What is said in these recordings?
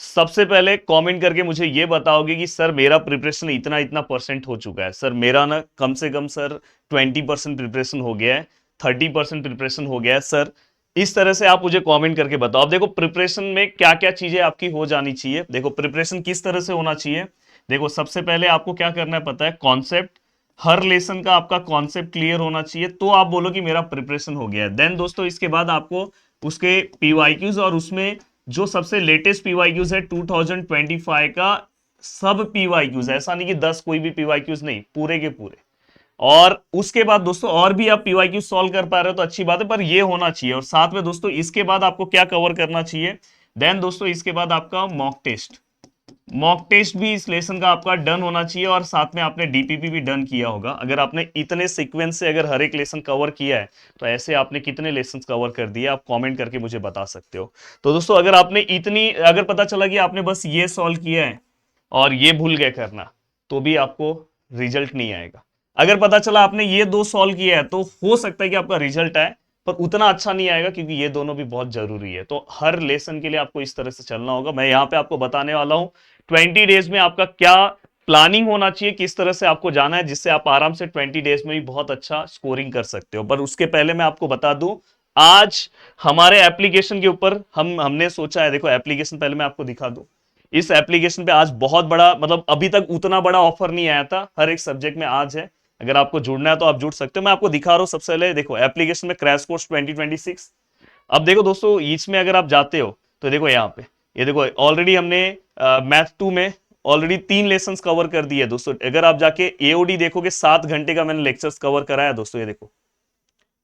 सबसे पहले कमेंट करके मुझे ये बताओगे कि सर मेरा प्रिपरेशन इतना इतना परसेंट हो चुका है, सर मेरा ना कम से कम सर 20% प्रिपरेशन हो गया है, 30% प्रिपरेशन हो गया है सर। इस तरह से आप मुझे कमेंट करके बताओ। अब देखो प्रिपरेशन में क्या क्या चीजें आपकी हो जानी चाहिए। देखो प्रिपरेशन किस तरह से होना चाहिए। देखो सबसे पहले आपको क्या करना है पता है, कॉन्सेप्ट। हर लेसन का आपका कॉन्सेप्ट क्लियर होना चाहिए, तो आप बोलो कि मेरा प्रिपरेशन हो गया है। देन दोस्तों इसके बाद आपको उसके पीवाईक्यूज और उसमें जो सबसे लेटेस्ट पीवाईक्यूज है 2025 का, सब पीवाईक्यूज, ऐसा नहीं कि 10 कोई भी पीवाईक्यूज नहीं, पूरे के पूरे। और उसके बाद दोस्तों और भी आप पीवाईक्यू सॉल्व कर पा रहे हो तो अच्छी बात है, पर ये होना चाहिए। और साथ में दोस्तों इसके बाद आपको क्या कवर करना चाहिए, देन दोस्तों इसके बाद आपका मॉक टेस्ट। मॉक टेस्ट भी इस लेसन का आपका डन होना चाहिए, और साथ में आपने डीपीपी भी डन किया होगा। अगर आपने इतने सीक्वेंस से अगर हर एक लेसन कवर किया है तो ऐसे आपने कितने लेसन कवर कर दिए, आप कमेंट करके मुझे बता सकते हो। तो दोस्तों अगर आपने इतनी, अगर पता चला कि आपने बस ये सॉल्व किया है और ये भूल गए करना, तो भी आपको रिजल्ट नहीं आएगा। अगर पता चला आपने ये दो सॉल्व किया है तो हो सकता है कि आपका रिजल्ट आए, पर उतना अच्छा नहीं आएगा, क्योंकि ये दोनों भी बहुत जरूरी है। तो हर लेसन के लिए आपको इस तरह से चलना होगा। मैं यहां पे आपको बताने वाला हूं 20 डेज में आपका क्या प्लानिंग होना चाहिए, किस तरह से आपको जाना है, जिससे आप आराम से 20 डेज में भी बहुत अच्छा स्कोरिंग कर सकते हो। पर उसके पहले मैं आपको बता दूं, आज हमारे एप्लीकेशन के ऊपर हमने सोचा है, देखो एप्लीकेशन पहले मैं आपको दिखा दूं। इस एप्लीकेशन पे आज बहुत बड़ा, मतलब अभी तक उतना बड़ा ऑफर नहीं आया था हर एक सब्जेक्ट में, आज है। अगर आपको जुड़ना है तो आप जुड़ सकते हो। मैं आपको दिखा रहा हूं सबसे पहले, देखो एप्लीकेशन में क्रैश कोर्स 2026। अब देखो दोस्तों इसमें अगर आप जाते हो तो देखो यहाँ पे, ये देखो ऑलरेडी हमने मैथ 2 में ऑलरेडी 3 लेसन कवर कर दिए दोस्तों। अगर आप जाके एओडी देखोगे 7 घंटे का मैंने लेक्चर्स कवर कराया दोस्तों। ये देखो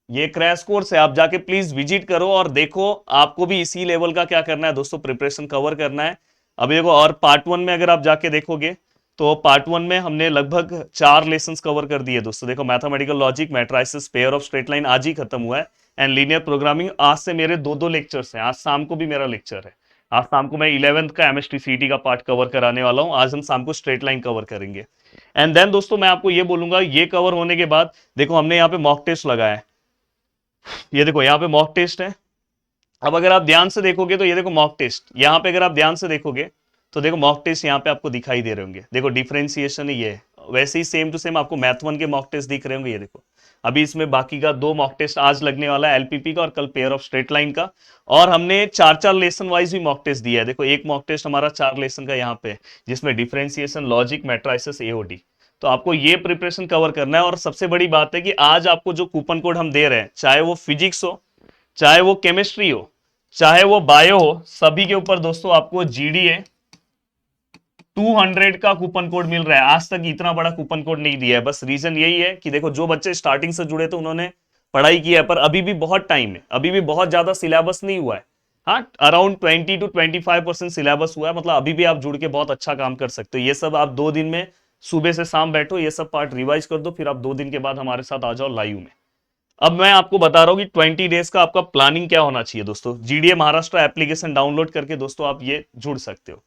ये क्रैश कोर्स है, आप जाके प्लीज विजिट करो और देखो। आपको भी इसी लेवल का क्या करना है दोस्तों, प्रिपरेशन कवर करना है। अभी देखो, और पार्ट 1 में अगर आप जाके देखोगे तो पार्ट 1 में हमने लगभग 4 लेसन्स कवर कर दिए दोस्तों। देखो mathematical logic, matrices, pair of straight line आज ही खत्म हुआ है, एंड लीनियर प्रोग्रामिंग आज से मेरे दो दो लेक्चर्स हैं। आज शाम को भी मेरा लेक्चर है। आज शाम को मैं 11th का एमएसटी सीटी का पार्ट कवर कराने वाला हूं। आज हम शाम को स्ट्रेट लाइन कवर करेंगे। एंड देन दोस्तों मैं आपको ये बोलूंगा, ये कवर होने के बाद देखो हमने यहाँ पे मॉक टेस्ट लगाया है। ये देखो यहाँ पे मॉक टेस्ट है। अब अगर आप ध्यान से देखोगे तो ये देखो मॉक टेस्ट, यहाँ पे अगर आप ध्यान से देखोगे तो देखो मॉक टेस्ट यहाँ पे आपको दिखाई दे रहे होंगे। देखो डिफरेंशिएशन ये है, वैसे ही सेम टू सेम आपको मैथ 1 के मॉक टेस्ट दिख रहे होंगे। ये देखो अभी इसमें बाकी का 2 मॉक टेस्ट आज लगने वाला है, एलपीपी का और कल पेयर ऑफ स्ट्रेट लाइन का। और हमने 4 4 लेसन वाइज भी मॉक टेस्ट दिया है। देखो एक मॉक टेस्ट हमारा 4 लेसन का यहाँ पे, जिसमें डिफरेंशिएशन, लॉजिक, मैट्राइसिस, एओडी। तो आपको ये प्रिपरेशन कवर करना है। और सबसे बड़ी बात है कि आज आपको जो कूपन कोड हम दे रहे हैं, चाहे वो फिजिक्स हो, चाहे वो केमिस्ट्री हो, चाहे वो बायो हो, सभी के ऊपर दोस्तों आपको जीडीए 200 का कूपन कोड मिल रहा है। आज तक इतना बड़ा कूपन कोड नहीं दिया है। बस रीजन यही है कि देखो जो बच्चे स्टार्टिंग से जुड़े थे उन्होंने पढ़ाई किया है, पर अभी भी बहुत टाइम है, अभी भी बहुत ज्यादा सिलेबस नहीं हुआ है। हाँ, अराउंड 20 to 25% सिलेबस हुआ है, मतलब अभी भी आप जुड़ के बहुत अच्छा काम कर सकते हो। ये सब आप 2 दिन में सुबह से शाम बैठो, ये सब पार्ट रिवाइज कर दो, फिर आप 2 दिन के बाद हमारे साथ आ जाओ लाइव में। अब मैं आपको बता रहा हूं कि 20 डेज का आपका प्लानिंग क्या होना चाहिए दोस्तों। जीडीए महाराष्ट्र एप्लीकेशन डाउनलोड करके दोस्तों आप ये जुड़ सकते हो।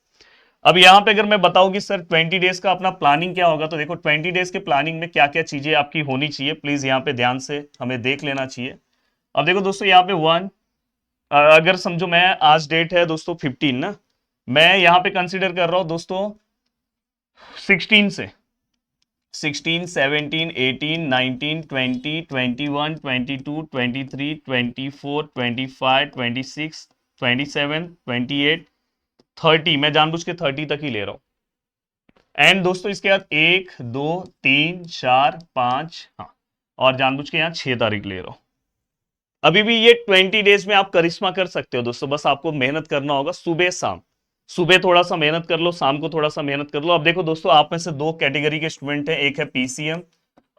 अब यहां पे अगर मैं बताऊं कि सर 20 डेज का अपना प्लानिंग क्या होगा, तो देखो 20 डेज के प्लानिंग में क्या क्या चीजें आपकी होनी चाहिए, प्लीज यहाँ पे ध्यान से हमें देख लेना चाहिए। अब देखो दोस्तों यहाँ पे अगर समझो मैं, आज डेट है दोस्तों 15 ना, मैं यहाँ पे कंसिडर कर रहा हूं दोस्तों 16 से, 16, 17, 18, 19, 20, 21, 22, 23, 24, 25, 26, 27, 28, 30। मैं जानबूझ के 30 तक ही ले रहा हूं। एंड दोस्तों इसके बाद 1 2 3 4 5, हाँ, और जानबूझ के यहाँ 6 तारीख ले रहा हूं। अभी भी ये 20 डेज में आप करिश्मा कर सकते हो दोस्तों। बस आपको मेहनत करना होगा, सुबह शाम। सुबह थोड़ा सा मेहनत कर लो, शाम को थोड़ा सा मेहनत कर लो। अब देखो दोस्तों आप में से 2 कैटेगरी के स्टूडेंट हैं, एक है पीसीएम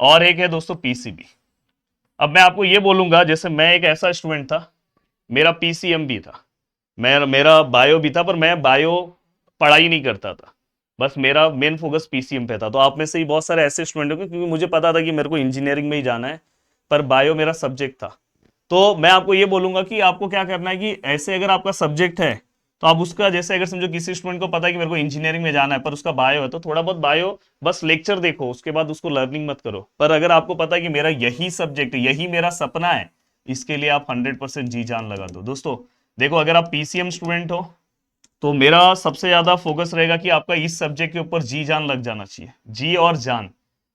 और एक है दोस्तों पीसीबी। अब मैं आपको ये बोलूंगा, जैसे मैं एक ऐसा स्टूडेंट था, मेरा पीसीएम भी था, मेरा बायो भी था, पर मैं बायो पढ़ाई नहीं करता था। बस मेरा मेन फोकस पीसीएम पे था। तो आप में से ही बहुत सारे ऐसे स्टूडेंट होंगे, क्योंकि मुझे पता था कि मेरे को इंजीनियरिंग में ही जाना है, पर बायो मेरा सब्जेक्ट था। तो मैं आपको ये बोलूंगा कि आपको क्या करना है कि ऐसे अगर आपका सब्जेक्ट है तो आप उसका, जैसे अगर समझो किसी स्टूडेंट को पता है कि मेरे को इंजीनियरिंग में जाना है पर उसका बायो है, तो थोड़ा बहुत बायो बस लेक्चर देखो, उसके बाद उसको लर्निंग मत करो। पर अगर आपको पता है कि मेरा यही सब्जेक्ट, यही मेरा सपना है, इसके लिए आप 100% जी जान लगा दो दोस्तों। देखो अगर आप पीसीएम स्टूडेंट हो तो मेरा सबसे ज्यादा फोकस रहेगा कि आपका इस सब्जेक्ट के ऊपर जी जान लग जाना चाहिए, जी और जान।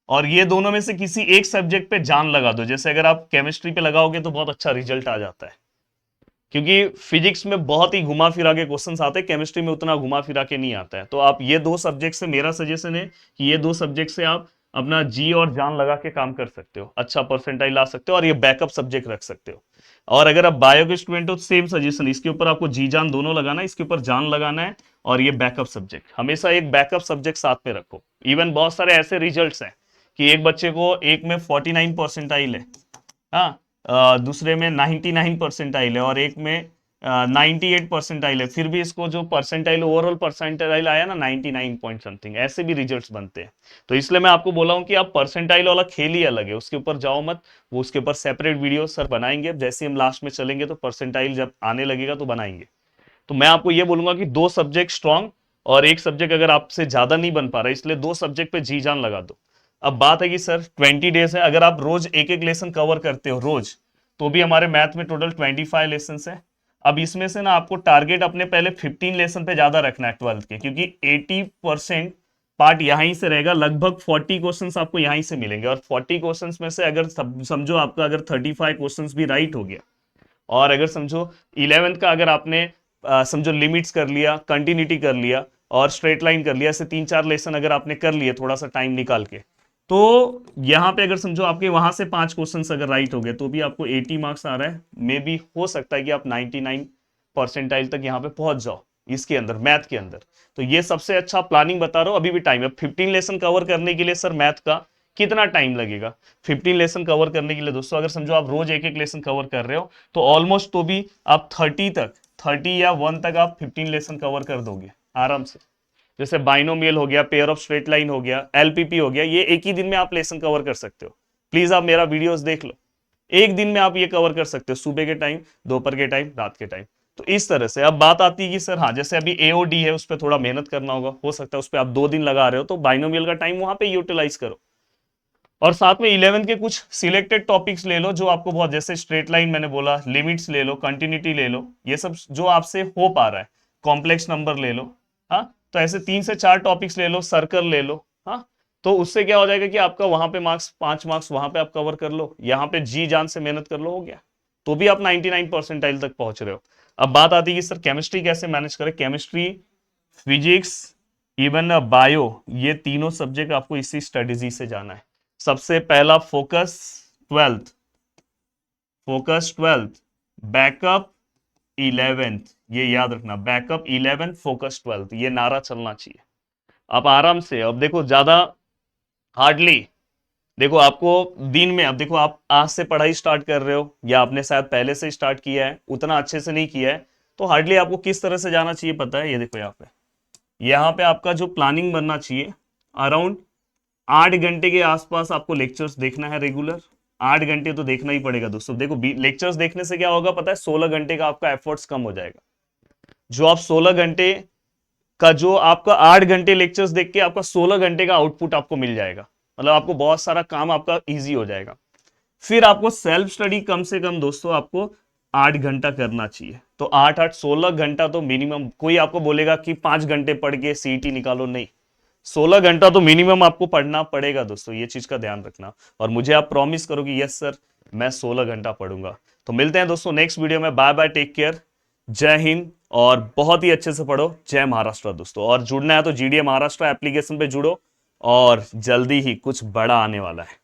और ये दोनों में से किसी एक सब्जेक्ट पे जान लगा दो, जैसे अगर आप केमिस्ट्री पे लगाओगे तो बहुत अच्छा रिजल्ट आ जाता है, क्योंकि फिजिक्स में बहुत ही घुमा फिरा के क्वेश्चंस आते हैं, केमिस्ट्री में उतना घुमा फिरा के नहीं आता है। तो आप ये दो सब्जेक्ट से, मेरा सजेशन है कि ये दो सब्जेक्ट से आप अपना जी और जान लगा के काम कर सकते हो, अच्छा परसेंटाइल ला सकते हो और ये बैकअप सब्जेक्ट रख सकते हो। और अगर आप बायो के स्टूडेंट हो, सेम सजेशन, इसके ऊपर आपको जी जान दोनों लगाना है, इसके ऊपर जान लगाना है और ये बैकअप सब्जेक्ट, हमेशा एक बैकअप सब्जेक्ट साथ में रखो। इवन बहुत सारे ऐसे रिजल्ट्स हैं कि एक बच्चे को एक में 49 परसेंटाइल है, हाँ, दूसरे में 99 परसेंटाइल है और एक में 98 परसेंटाइल है, फिर भी इसको जो परसेंटाइल, ओवरऑल परसेंटाइल आया ना 99 पॉइंट समथिंग, ऐसे भी रिजल्ट्स बनते हैं। तो इसलिए मैं आपको बोला हूं कि आप परसेंटाइल वाला खेल ही अलग है, उसके ऊपर जाओ मत। वो उसके ऊपर सेपरेट वीडियो सर बनाएंगे, जैसे हम लास्ट में चलेंगे तो परसेंटाइल जब आने लगेगा तो बनाएंगे। तो मैं आपको ये बोलूंगा कि दो सब्जेक्ट स्ट्रांग और एक सब्जेक्ट अगर आपसे ज्यादा नहीं बन पा रहा, इसलिए दो सब्जेक्ट पे जी जान लगा दो। अब बात है कि सर 20 डेज है, अगर आप रोज एक एक लेसन कवर करते हो रोज, तो भी हमारे मैथ में टोटल 25 लेसन है। अब इसमें से ना आपको टारगेट अपने पहले 15 लेसन पे ज्यादा रखना है 12th के, क्योंकि 80% पार्ट यहीं से रहेगा, लगभग 40 क्वेश्चंस आपको यहीं से मिलेंगे। और 40 क्वेश्चंस में से अगर समझो आपका अगर 35 क्वेश्चंस भी राइट हो गया, और अगर समझो 11th का अगर आपने समझो लिमिट्स कर लिया, कंटिन्यूटी कर लिया और स्ट्रेट लाइन कर लिया, ऐसे 3-4 लेसन अगर आपने कर लिए थोड़ा सा टाइम निकाल के, तो यहां पे अगर समझो आपके वहां से 5 क्वेश्चंस अगर राइट हो गए तो भी आपको 80 मार्क्स आ रहा है। मे बी हो सकता है कि आप 99 परसेंटाइल तक यहाँ पे पहुंच जाओ इसके अंदर, मैथ के अंदर। तो ये सबसे अच्छा प्लानिंग बता रहा हूं, अभी भी टाइम है। 15 लेसन कवर करने के लिए सर मैथ का कितना टाइम लगेगा? 15 लेसन कवर करने के लिए दोस्तों, अगर समझो आप रोज एक एक लेसन कवर कर रहे हो, तो ऑलमोस्ट तो भी आप 30 या 1 तक आप 15 लेसन कवर कर दोगे आराम से। जैसे बाइनोमियल हो गया, पेयर ऑफ स्ट्रेट लाइन हो गया, एलपीपी हो गया, ये एक ही दिन में आप लेसन कवर कर सकते हो। प्लीज आप मेरा वीडियोस देख लो, एक दिन में आप ये कवर कर सकते हो, सुबह के टाइम, दोपहर के टाइम, रात के टाइम। तो इस तरह से अब बात आती है कि सर हाँ, जैसे अभी एओडी है, उस पर थोड़ा मेहनत करना होगा, हो सकता है उस पर आप 2 दिन लगा रहे हो, तो बाइनोमियल का टाइम वहां पे यूटिलाइज करो। और साथ में 11th के कुछ सिलेक्टेड टॉपिक्स ले लो जो आपको बहुत, जैसे स्ट्रेट लाइन मैंने बोला, लिमिट्स ले लो, कंटिन्यूटी ले लो, ये सब जो आपसे हो पा रहा है, कॉम्प्लेक्स नंबर ले लो, हाँ। तो ऐसे 3 से 4 टॉपिक्स ले लो, सर्कल ले लो, हाँ। तो उससे क्या हो जाएगा कि आपका वहां पे मार्क्स, 5 मार्क्स वहां पे आप कवर कर लो, यहाँ पे जी जान से मेहनत कर लो, हो गया। तो भी आप 99 परसेंटाइल तक पहुंच रहे हो। अब बात आती है कि सर केमिस्ट्री कैसे मैनेज करें? केमिस्ट्री, फिजिक्स, इवन बायो, ये तीनों सब्जेक्ट आपको इसी स्ट्रेटेजी से जाना है। सबसे पहला focus 12th, focus 12th, backup 11th, ये याद रखना, बैकअप 11th, फोकस 12th, ये नारा चलना चाहिए। आप आराम से, अब देखो ज्यादा हार्डली, देखो आपको दिन में, अब देखो आप आज से पढ़ाई स्टार्ट कर रहे हो या आपने शायद पहले से स्टार्ट किया है, उतना अच्छे से नहीं किया है, तो हार्डली आपको किस तरह से जाना चाहिए पता है? ये देखो यहाँ पे आपका जो प्लानिंग बनना चाहिए, अराउंड 8 घंटे के आसपास आपको लेक्चर्स देखना है रेगुलर। 8 घंटे तो देखना ही पड़ेगा दोस्तों। देखो लेक्चर्स देखने से क्या होगा पता है? 16 घंटे का आपका एफर्ट्स कम हो जाएगा। जो आप 16 घंटे का, जो आपका 8 घंटे लेक्चर्स देख के आपका 16 घंटे का आउटपुट आपको मिल जाएगा, मतलब आपको बहुत सारा काम आपका ईजी हो जाएगा। फिर आपको सेल्फ स्टडी कम से कम दोस्तों आपको 8 घंटा करना चाहिए। तो 8-8 16 घंटा तो मिनिमम। कोई आपको बोलेगा कि 5 घंटे पढ़ के सीईटी निकालो, नहीं, 16 घंटा तो मिनिमम आपको पढ़ना पड़ेगा दोस्तों, ये चीज का ध्यान रखना। और मुझे आप प्रॉमिस करो कि यस सर मैं 16 घंटा पढ़ूंगा। तो मिलते हैं दोस्तों नेक्स्ट वीडियो में। बाय बाय, टेक केयर, जय हिंद, और बहुत ही अच्छे से पढ़ो। जय महाराष्ट्र दोस्तों। और जुड़ना है तो जीडीए महाराष्ट्र एप्लीकेशन पे जुड़ो, और जल्दी ही कुछ बड़ा आने वाला है।